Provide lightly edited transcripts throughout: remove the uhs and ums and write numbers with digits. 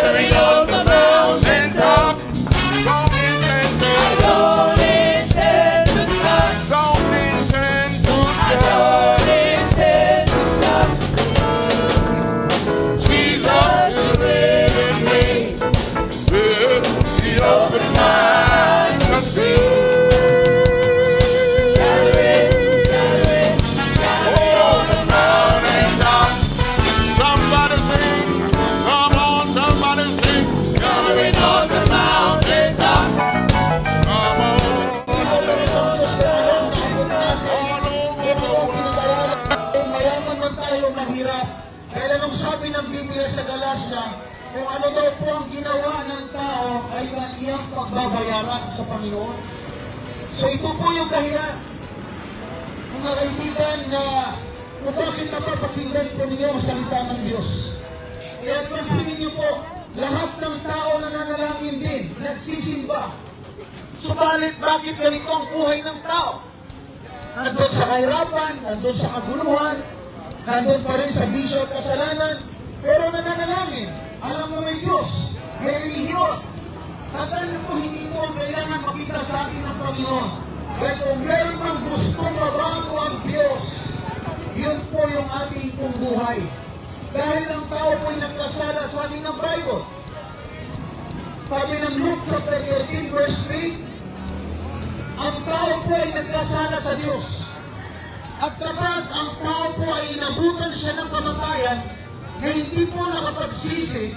gathering on the mountaintop. Don't intend to stop. Don't intend to stop. Jesus is living me. He opened my eyes to see. Kaya nung sabi ng Biblia sa Galacia, kung ano daw po ang ginawa ng tao ay kaniyang pagbabayaran sa Panginoon. So ito po yung dahilan, mga kaibigan, na kung bakit napapakinggan po ninyo ang salita ng Diyos. Kaya pansinin niyo po, lahat ng tao nananalangin din, nagsisimba. Subalit bakit ganito ang buhay ng tao? Nandun sa kahirapan, nandun sa kaguluhan, nandun pa rin sa bisyo at kasalanan, pero nananalangin. Alam na may Diyos, may relihiyon. At ano po, hindi po ang kailangan makita sa atin ng Panginoon. Pero kung meron mang gustong mabago ang Diyos, yun po yung ating pong buhay. Dahil ang tao po ay nagkasala sa amin ng Bible. Sabi ng Luke chapter 13 verse 3, ang tao po ay nagkasala sa Diyos. At kapag ang tao po ay inabutan siya ng kamatayan, na hindi po nakapagsisi,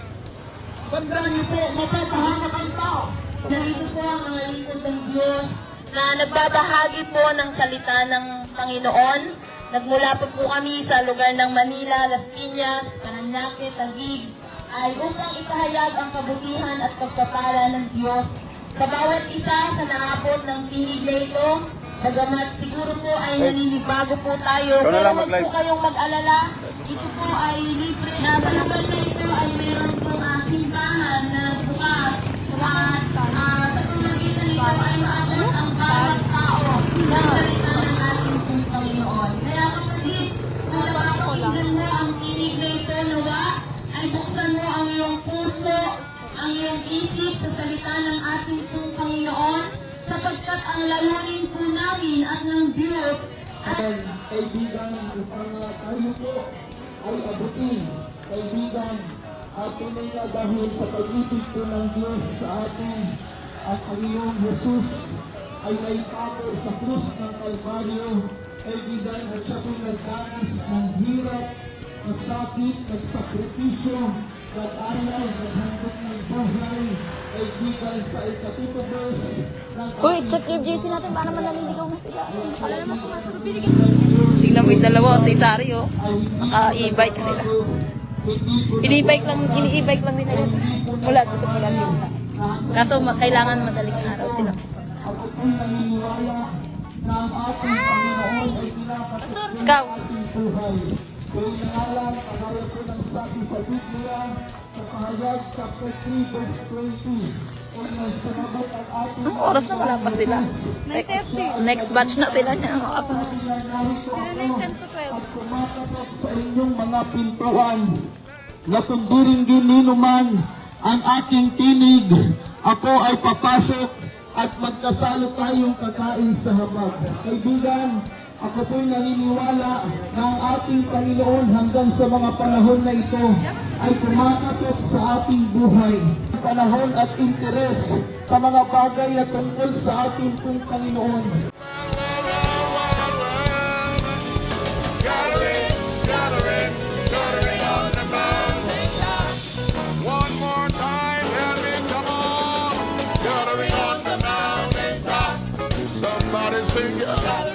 tandaan niyo po, mapapahamak ang tao. Narito po ang mga lingkod ng Diyos na nagbabahagi po ng salita ng Panginoon. Nagmula po kami sa lugar ng Manila, Las Piñas, Paranaque, Taguig, ay upang ipahayag ang kabutihan at pagpapala ng Diyos sa bawat isa sa naabot ng tinig na ito. Bagamat siguro po ay naninibago po tayo, pero huwag po kayong mag-alala. Ito po ay libre. Sa lugar na ito ay mayroon pong simbahan na bukas. At sa pamagitan nito ay maabot ang bawat tao na salita ng ating pong Panginoon. Kaya kapatid, kung napapakinggan mo ang tinig na ito, nawa, ay buksan mo ang iyong puso, ang iyong isip sa salita ng ating pong Panginoon, sapagkat ang layunin po namin at ng Diyos ay kaibigan, upang tayo po ay abutin, kaibigan, at tunay na dahil sa pag-ibig po ng Diyos sa atin, at Panginoong Jesus ay naipako sa krus ng Kalbaryo, kaibigan, at siya po nagdanas ng hirap, masakit, nagsakripisyo, nag-alay, naghandog ng buhay, kaibigan, sa ikatutubos ng Uy, check yung JC natin para manaliligaw na sila. Wala naman sumasagot. Tignan mo yung dalawa, si Sari, oh. Naka-e-bike sila. Ini-e-bike lang nila yun. Mula doon sa Pulan-Yun. Kaso kailangan madaling araw sila. Ikaw. Kung nangalan, pagaya po ng sabi sa Biblia, sa Pahayag, chapter 3, verse 20, kung nagsanabot ang ating Anong oras na wala pa sila? Next batch na sila niya. Sila na yung 10 to 12. at kumakatok sa inyong mga pintuan, na kung during gininuman ang aking tinig, ako ay papasok at magkasalo tayong kakain sa habag. Kaibigan, ako po'y naniniwala na ang ating Panginoon hanggang sa mga panahon na ito ay kumakatok sa ating buhay. Panahon at interes sa mga bagay na tungkol sa ating pong Panginoon. Gathering on the mountaintop. One more time, help me, come on. Gathering on the mountaintop. Somebody sing it.